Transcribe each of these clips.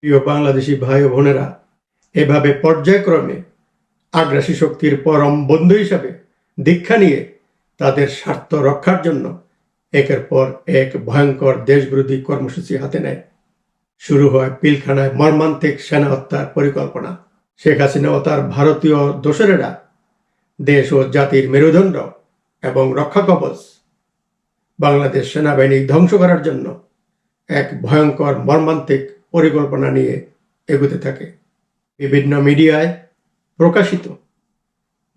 প্রিয় বাংলাদেশি ভাই ও বোনেরা, এভাবে পর্যায়ক্রমে আগ্রাসী শক্তির পরম বন্ধু হিসাবে দীক্ষা নিয়ে তাদের স্বার্থ রক্ষার জন্য একের পর এক ভয়ঙ্কর দেশবিরোধী কর্মসূচি হাতে নেয়। শুরু হয় পিলখানায় মর্মান্তিক সেনা হত্যার পরিকল্পনা। শেখ হাসিনা ও তার ভারতীয় দোসরেরা দেশ ও জাতির মেরুদণ্ড এবং রক্ষা কবচ বাংলাদেশ সেনাবাহিনী ধ্বংস করার জন্য এক ভয়ঙ্কর মর্মান্তিক পরিকল্পনা নিয়ে এগোতে থাকে। বিভিন্ন মিডিয়ায় প্রকাশিত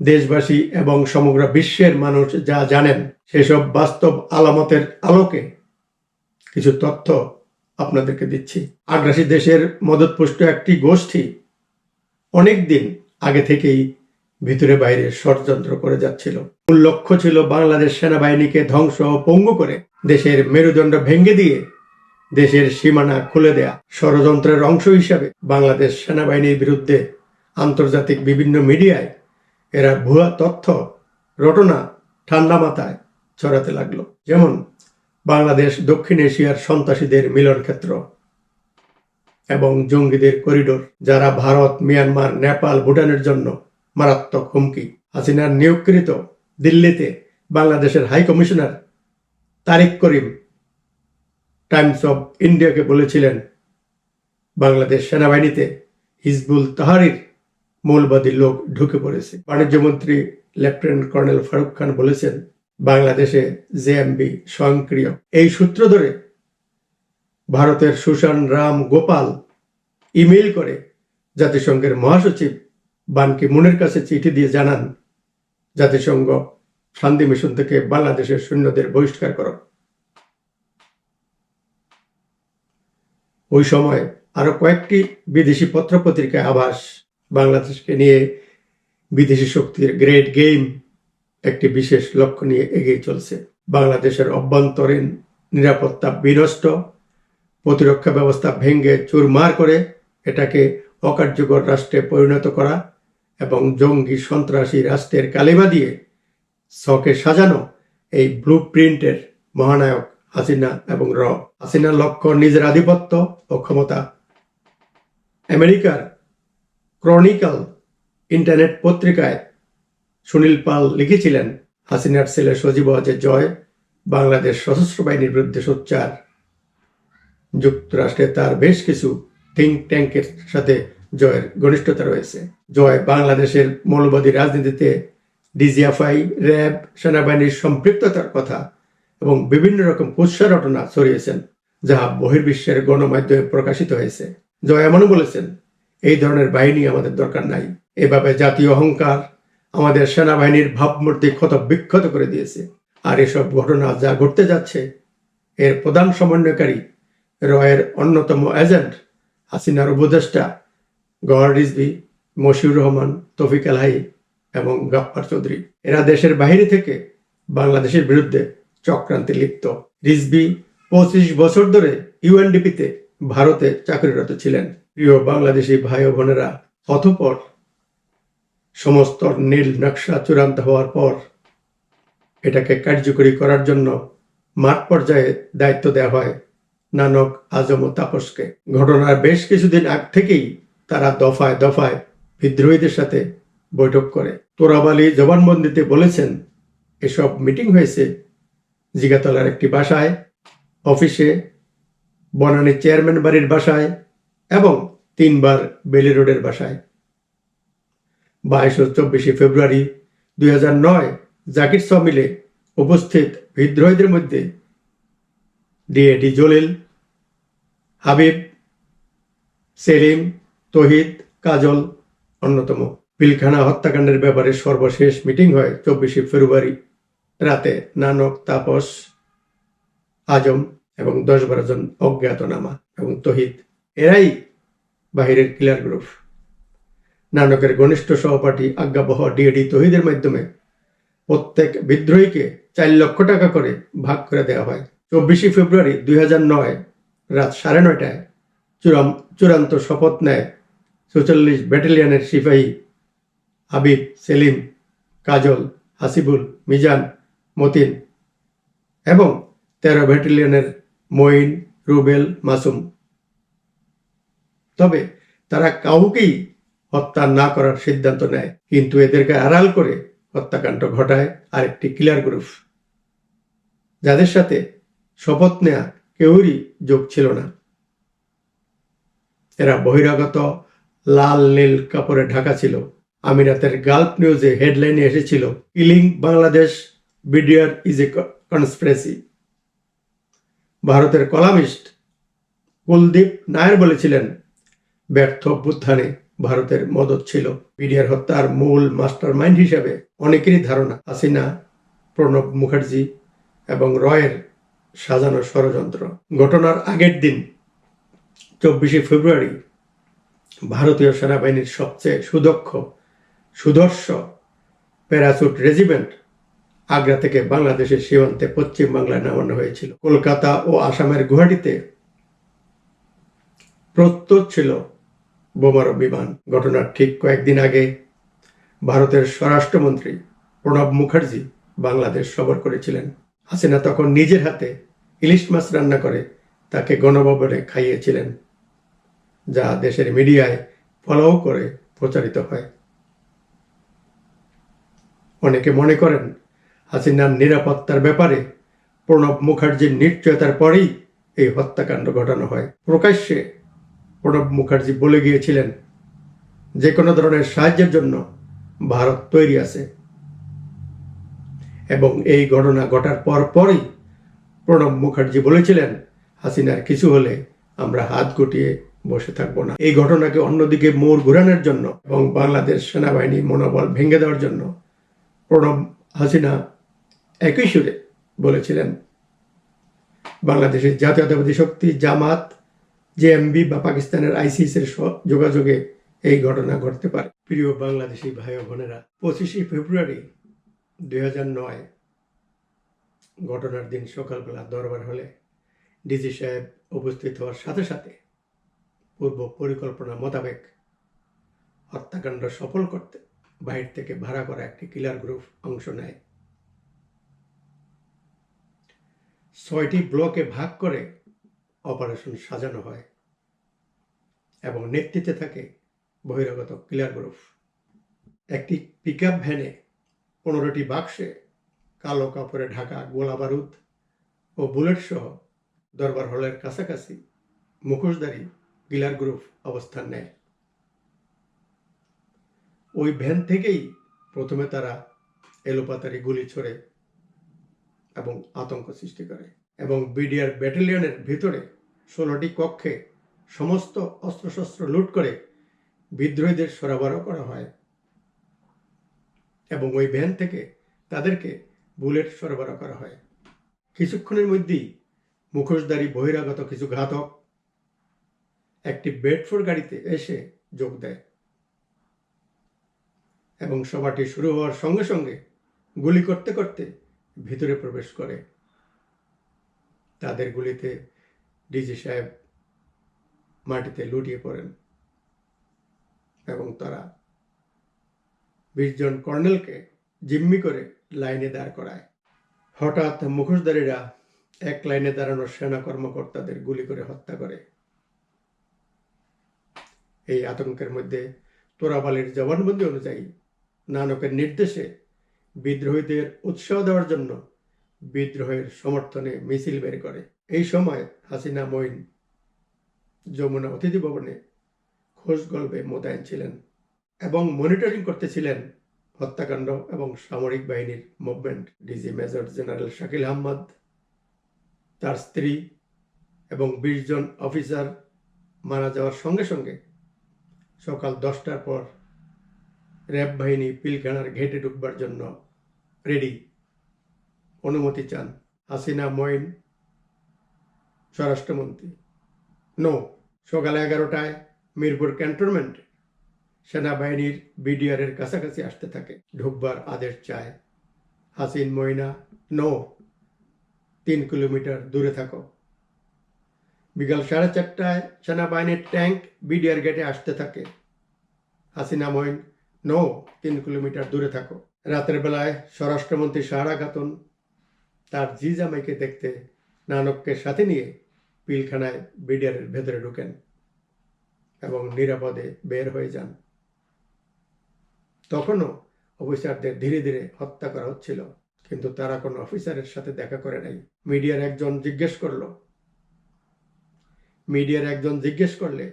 দেশবাসী এবং সমগ্র বিশ্বের মানুষ যা জানেন সেসব বাস্তব আলামতের আলোকে কিছু তথ্য আপনাদেরকে দিচ্ছি। আগ্রাসী দেশের মদতপুষ্ট একটি গোষ্ঠী অনেক দিন আগে থেকেই ভিতরে বাইরে ষড়যন্ত্র করে যাচ্ছিল। মূল লক্ষ্য ছিল বাংলাদেশ সেনাবাহিনীকে ধ্বংস ও পঙ্গু করে দেশের মেরুদণ্ড ভেঙে দিয়ে দেশের সীমানা খুলে দেয়া। ষড়যন্ত্রের অংশ হিসাবে বাংলাদেশ সেনাবাহিনীর বিরুদ্ধে আন্তর্জাতিক বিভিন্ন মিডিয়ায় এরা ভুয়া তথ্য রটনা ঠান্ডা মাথায় ছড়াতে লাগলো। যেমন বাংলাদেশ দক্ষিণ এশিয়ার সন্ত্রাসীদের মিলন ক্ষেত্র এবং জঙ্গিদের করিডোর, যারা ভারত, মিয়ানমার, নেপাল, ভুটানের জন্য মারাত্মক হুমকি। হাসিনার নিয়োগকৃত দিল্লিতে বাংলাদেশের high commissioner Tariq Karim Times of ইন্ডিয়াকে বলেছিলেন, বাংলাদেশ সেনাবাহিনীতে হিজবুল তাহরির মৌলবাদী লোক ঢুকে পড়েছে। বাণিজ্যমন্ত্রী লেফটেন্যান্ট কর্নেল ফারুক খান বলেছেন, বাংলাদেশে জেএমবি স্বয়ংক্রিয়। এই সূত্র ধরে ভারতের সুশান রাম গোপাল ইমেইল করে জাতিসংঘের মহাসচিব বান কি মুনের কাছে চিঠি দিয়ে জানান, জাতিসংঘ শান্তি মিশন থেকে বাংলাদেশের সৈন্যদের বহিষ্কার করো। ওই সময় আরো কয়েকটি বিদেশি পত্রপত্রিকায় আভাস বাংলাদেশকে নিয়ে বিদেশি শক্তির গ্রেট গেম একটি বিশেষ লক্ষ্য নিয়ে এগিয়ে চলছে। বাংলাদেশের অভ্যন্তরীণ নিরাপত্তা বিনষ্ট, প্রতিরক্ষা ব্যবস্থা ভেঙে চুরমার করে এটাকে অকার্যকর রাষ্ট্রে পরিণত করা এবং জঙ্গি সন্ত্রাসী রাষ্ট্রের কালিমা দিয়ে ছকে সাজানো এই ব্লু প্রিন্টের মহানায়ক হাসিনা এবং হাসিনার লক্ষ্য নিজের আধিপত্য ও ক্ষমতা। আমেরিকার ক্রনিকল ইন্টারনেট পত্রিকায় সুনীল পাল লিখেছিলেন, হাসিনার ছেলে সজীব ওয়াজেদ জয় বাংলাদেশ সশস্ত্র বাহিনীর বিরুদ্ধে সোচ্চার। যুক্তরাষ্ট্রে তার বেশ কিছু থিঙ্ক ট্যাঙ্কের সাথে জয়ের ঘনিষ্ঠতা রয়েছে। জয় বাংলাদেশের মৌলবাদী রাজনীতিতে ডিজিএফআই, র্যাব, সেনাবাহিনীর সম্পৃক্ততার কথা এবং বিভিন্ন রকম কুৎসা রটনা ছড়িয়েছেন, যা বহির্বিশ্বের গণমাধ্যমে প্রকাশিত হয়েছে। জয় এমনও বলেছেন, এই ধরনের বাহিনী আমাদের দরকার নাই। এভাবে জাতীয় অহংকার আমাদের সেনাবাহিনীর ভাবমূর্তি ক্ষত বিক্ষত করে দিয়েছে। আর এসব ঘটনা যা ঘটতে যাচ্ছে এর প্রধান সমন্বয়কারী রয়ের অন্যতম এজেন্ট হাসিনার উপদেষ্টা গওহর রিজভী, মশিউর রহমান, তৌফিক এলাহি এবং গাফফার চৌধুরী। এরা দেশের বাইরে থেকে বাংলাদেশের বিরুদ্ধে চক্রান্তে লিপ্ত। রিজভী 25 বছর ধরে ইউএনডিপিতে ভারতে চাকরিরত ছিলেন। প্রিয় বাংলাদেশি ভাই ও বোনেরা, অতঃপর সমস্ত নীল নকশা চূড়ান্ত হওয়ার পর এটাকে কার্যকরী করার জন্য মাঠ পর্যায়ে দায়িত্ব দেওয়া হয় নানক, আজম ও তাপসকে। ঘটনার বেশ কিছুদিন আগ থেকেই তারা দফায় দফায় বিদ্রোহীদের সাথে বৈঠক করে। তোরাব আলী জবানবন্দিতে বলেছেন, এসব মিটিং হয়েছে জিগাতলার একটি বাসায়, অফিসে, বনানী চেয়ারম্যান বাড়ির বাসায় এবং 3 বার বেলি রোডের বাসায়। 22 ও 24 ফেব্রুয়ারি 2009 জাকির মিলে উপস্থিত বিদ্রোহীদের মধ্যে ডিএডি জলিল, হাবিব, সেলিম, তহিদ, কাজল অন্যতম। পিলখানা হত্যাকাণ্ডের ব্যাপারে সর্বশেষ মিটিং হয় 24 ফেব্রুয়ারি রাতে। নানক, তাপস, আজম এবং 10-12 জন অজ্ঞাতনামা এবং তহিদ, এরাই বাহিরের কিলার গ্রুপ। নানকের ঘনিষ্ঠ সহপাঠী আজ্ঞাবহ ডিএডি তহিদের মাধ্যমে প্রত্যেক বিদ্রোহীকে 4 লক্ষ টাকা করে ভাগ করে দেওয়া হয়। 24 ফেব্রুয়ারি 2009 রাত 9:30টায় চূড়ান্ত শপথ নেয় 44 ব্যাটালিয়নের সিপাহী হাবিব, সেলিম, কাজল, হাসিবুল, মিজান, মতিন এবং 13 ব্যাটালিয়নের মঈন, রুবেল, মাসুম। তবে তারা কাউকেই হত্যা না করার সিদ্ধান্ত নেয়, কিন্তু এদেরকে আড়াল করে হত্যাকাণ্ড ঘটায় আরেকটি কিলার গ্রুপ, যাদের সাথে শপথ নেয়া কেউরই যোগ ছিল না। এরা বহিরাগত লাল নীল কাপড়ে ঢাকা ছিল। আমিরাতের গালফ নিউজে হেডলাইনে এসেছিল, killing Bangladesh BDR is a conspiracy. ভারতের কলামিস্ট কুলদীপ নায়ার বলেছিলেন, ব্যর্থ অভ্যুত্থানে ভারতের মদত ছিল। বিডিআর হত্যার মূল মাস্টার মাইন্ড হিসেবে অনেকেরই ধারণা হাসিনা, প্রণব মুখার্জি এবং রয়ের সাজানো ষড়যন্ত্র। ঘটনার আগের দিন 24শে ফেব্রুয়ারি ভারতীয় সেনাবাহিনীর সবচেয়ে সুদর্শ প্যারাচুট রেজিমেন্ট আগ্রা থেকে বাংলাদেশের সীমান্তে পশ্চিম বাংলায় নামানো হয়েছিল। কলকাতা ও আসামের গুয়াহাটিতে প্রস্তুত ছিল বোমারু বিমান। ঘটনার ঠিক কয়েকদিন আগে ভারতের স্বরাষ্ট্রমন্ত্রী প্রণব মুখার্জি বাংলাদেশ সফর করেছিলেন। হাসিনা তখন নিজের হাতে ইলিশ মাছ রান্না করে তাকে গণভবনে খাইয়েছিলেন, যা দেশের মিডিয়ায় ফলো করে প্রচারিত হয়। অনেকে মনে করেন হাসিনার নিরাপত্তার ব্যাপারে প্রণব মুখার্জির নিশ্চয়তার পরেই এই হত্যাকাণ্ড ঘটানো হয়। প্রকাশ্যে প্রণব মুখার্জি বলে গিয়েছিলেন, যে কোনো ধরনের সাহায্যের জন্য ভারত তৈরি আছে, এবং এই ঘটনা ঘটার পরই প্রণব মুখার্জি বলেছিলেন, হাসিনার কিছু হলে আমরা হাত গুটিয়ে বসে থাকবো না। এই ঘটনাকে অন্যদিকে মোড় ঘোরানোর জন্য এবং বাংলাদেশ সেনাবাহিনী মনোবল ভেঙে দেওয়ার জন্য প্রণব হাসিনা একই সুরে বলেছিলেন, বাংলাদেশের জাতীয়তাবাদী শক্তি জামাত, জেএমবি বা পাকিস্তানের আইসিস এর যোগাযোগে এই ঘটনা ঘটতে পারে। প্রিয় বাংলাদেশি ভাই ও বোনেরা, 25শে ফেব্রুয়ারি 2009 ঘটনার দিন সকালবেলা দরবার হলে ডিজি সাহেব উপস্থিত হওয়ার সাথে সাথে পূর্ব পরিকল্পনা মোতাবেক হত্যাকাণ্ড সফল করতে বাহির থেকে ভাড়া করা একটি কিলার গ্রুপ অংশ নেয়। 6টি ব্লকে ভাগ করে অপারেশন সাজানো হয় এবং নেতৃত্বে থাকে বহিরাগত কিলার গ্রুপ। একটি পিকআপ ভ্যানে 15টি বাক্সে কালো কাপড়ে ঢাকা গোলা বারুদ ও বুলেট সহ দরবার হলের কাছাকাছি মুখোশধারী কিলার গ্রুপ অবস্থান নেয়। ওই ভ্যান থেকেই প্রথমে তারা এলোপাতারি গুলি ছোড়ে এবং আতঙ্ক সৃষ্টি করে, এবং বিডিআর ব্যাটালিয়নের ভিতরে 16টি কক্ষে সমস্ত অস্ত্রশস্ত্র লুট করে বিদ্রোহীদের সরবরাহ করা হয়, এবং ওই ভ্যান থেকে তাদেরকে বুলেট সরবরাহ করা হয়। কিছুক্ষণের মধ্যেই মুখোশধারী বহিরাগত কিছু ঘাতক একটি বেডফোর গাড়িতে এসে যোগ দেয় এবং সভাটি শুরু হওয়ার সঙ্গে সঙ্গে গুলি করতে করতে ভিতরে প্রবেশ করে। তাদের গুলিতে ডিজি সাহেব মাটিতে লুটিয়ে পড়েন এবং তারা 20 জন কর্নেলকে জিম্মি করে লাইনে দাঁড় করায়। হঠাৎ মুখোশধারীরা এক লাইনে দাঁড়ানো সেনা কর্মকর্তাদের গুলি করে হত্যা করে। এই আতঙ্কের মধ্যে তোরাবালির জবানবন্দি অনুযায়ী নানকের নির্দেশে বিদ্রোহীদের উৎসাহ দেওয়ার জন্য বিদ্রোহের সমর্থনে মিছিল বের করে। এই সময় হাসিনা মঈন যমুনা অতিথি ভবনে খোঁজগল্পে মোতায়েন ছিলেন এবং মনিটরিং করতেছিলেন হত্যাকাণ্ড এবং সামরিক বাহিনীর movement. DG major general Shakil Ahmed, তার স্ত্রী এবং 20 জন অফিসার মারা যাওয়ার সঙ্গে সঙ্গে সকাল 10টার পর র্যাব বাহিনী পিলখানার ঘেটে ঢুকবার জন্য রেডি, অনুমতি চান। হাসিনা মঈন স্বরাষ্ট্রমন্ত্রী নো। সকাল 11টায় মিরপুর ক্যান্টনমেন্টে সেনাবাহিনীর বিডিআর এর কাছাকাছি আসতে থাকে, ঢুকবার আদেশ চায়। হাসিন মঈনা নো, 3 কিলোমিটার দূরে থাকো। বিকাল 4:30টায় সেনাবাহিনীর ট্যাঙ্ক বিডিআর গেটে আসতে থাকে। হাসিনা মঈন নো, 3 কিলোমিটার দূরে থাকো। রাতের বেলায় স্বরাষ্ট্রমন্ত্রী সাহারা খাতুন তার জি জামাইকে দেখতে নানককে সাথে নিয়ে পিলখানায় বিডিআর এর ভেতরে ঢুকেন এবং নিরাপদে বের হয়ে যান। তখনও অফিসারদের ধীরে ধীরে হত্যা করা হচ্ছিল, কিন্তু তারা কোনো অফিসারের সাথে দেখা করে নাই। মিডিয়ার একজন জিজ্ঞেস করলে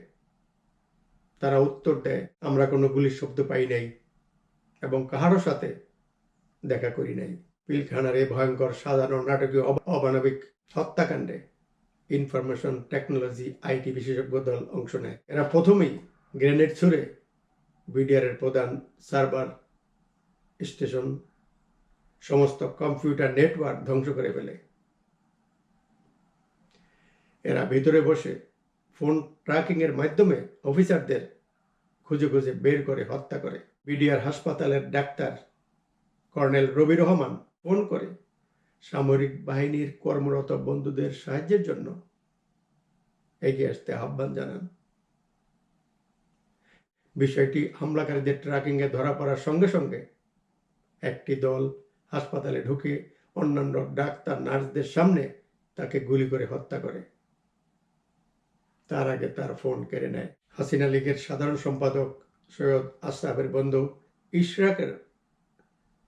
তারা উত্তর দেয়, আমরা কোনো গুলির শব্দ পাই নাই এবং কাহারও সাথে দেখা করি নাই। পিলখানার এই ভয়ঙ্কর সাজানো নাটকীয় অমানবিক হত্যাকাণ্ডে ইনফরমেশন টেকনোলজি আইটি বিশেষজ্ঞ দল অংশ নেয়। এরা প্রথমেই গ্রেনেড ছুড়ে বিডিআরের প্রধান সার্ভার স্টেশন, সমস্ত কম্পিউটার নেটওয়ার্ক ধ্বংস করে ফেলে। এরা ভিতরে বসে ফোন ট্র্যাকিং এর মাধ্যমে অফিসারদের খুঁজে খুঁজে বের করে হত্যা করে। বিডিআর হাসপাতালের ডাক্তার কর্নেল রবি রহমান ফোন করে সামরিক বাহিনীর কর্মরত বন্ধুদের সাহায্যের জন্য এগিয়ে আসতে আহ্বান জানান। বিষয়টি হামলাকারীদের ট্র্যাকিং এ ধরা পড়ার সঙ্গে সঙ্গে একটি দল হাসপাতালে ঢুকে অন্যান্য ডাক্তার নার্সদের সামনে তাকে গুলি করে হত্যা করে। তার আগে তার ফোন কেড়ে নেয়। হাসিনা লীগের সাধারণ সম্পাদক সৈয়দ আশরাফের বন্ধু ইশরাকের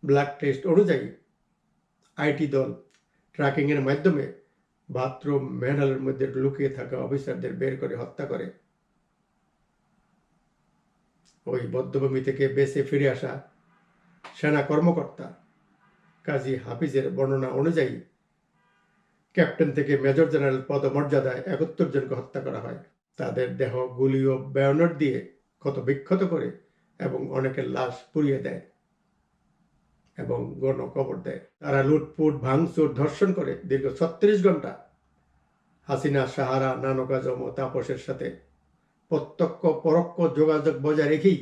ব্লাড টেস্ট অনুযায়ী আইটি দল ট্র্যাকিং এর মাধ্যমে বাথরুম ম্যানহোলের মধ্যে লুকিয়ে থাকা অফিসারদের বের করে হত্যা করে। ওই বধ্যভূমি থেকে বেঁচে ফিরে আসা সেনা কর্মকর্তা কাজী হাফিজের বর্ণনা অনুযায়ী ক্যাপ্টেন থেকে মেজর জেনারেল পদমর্যাদায় 71 জনকে হত্যা করা হয়। তাদের দেহ গুলি ও বায়োনেট দিয়ে ক্ষত বিক্ষত করে এবং অনেকের লাশ পুড়িয়ে দেয় এবং গণকবর দেয়। তারা লুটপুট, ভাঙচুর, ধর্ষণ করে দীর্ঘ 36 ঘন্টা হাসিনা, সাহারা, নানক আজম ও তাপসের সাথে প্রত্যক্ষ পরোক্ষ যোগাযোগ বজায় রেখেই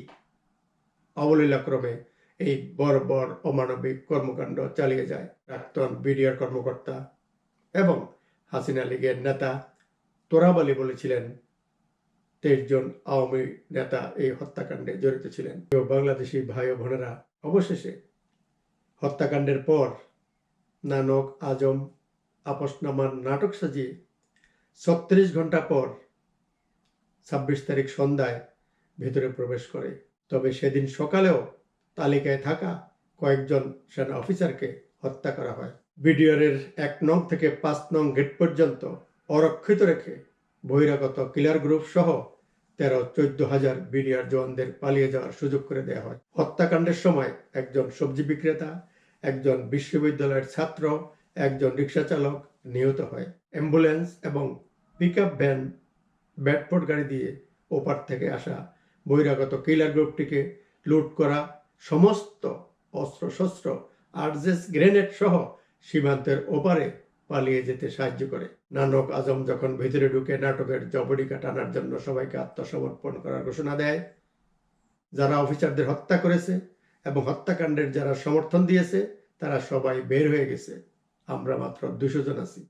অবলীলাক্রমে এই বর্বর অমানবিক কর্মকাণ্ড চালিয়ে যায়। প্রাক্তন বিডিআর কর্মকর্তা এবং হাসিনা লীগের নেতা তোরাব আলী বলেছিলেন 23 জন আওয়ামী নেতা এই হত্যাকাণ্ডে জড়িত ছিলেন। বাংলাদেশি ভাই ও বোনেরা, অবশেষে হত্যাকাণ্ডের পর নানক আজম আপসনামার নাটক সাজিয়ে 36 ঘন্টা পর 26 তারিখ সন্ধ্যায় ভেতরে প্রবেশ করে। তবে সেদিন সকালেও তালিকায় থাকা কয়েকজন সেনা অফিসারকে হত্যা করা হয়। বিডিআরের 1 নং থেকে 5 নং গেট পর্যন্ত অরক্ষিত রেখে বহিরাগত কিলার গ্রুপ সহ 13-14 হাজার বিডিআর জওয়ানদের পালিয়ে যাওয়ার সুযোগ করে দেওয়া হয়। হত্যাকাণ্ডের সময় একজন সবজি বিক্রেতা, একজন বিশ্ববিদ্যালয়ের ছাত্র, একজন রিক্সা চালক নিহত হয়। অ্যাম্বুলেন্স এবং পিকআপ ভ্যান ব্যাডফোর্ড গাড়ি দিয়ে ওপার থেকে আসা বহিরাগত কিলার গ্রুপটিকে লুট করা সমস্ত অস্ত্রশস্ত্র, আরজেস গ্রেনেড সহ সীমান্তের ওপারে পালিয়ে যেতে সাহায্য করে। নানক আজম যখন ভেতরে ঢুকে নাটকের জবনিকা টানার জন্য সবাইকে আত্মসমর্পণ করার ঘোষণা দেয়, যারা অফিসারদের হত্যা করেছে এবং হত্যাকাণ্ডের যারা সমর্থন দিয়েছে তারা সবাই বের হয়ে গেছে, আমরা মাত্র 200 জন আছি।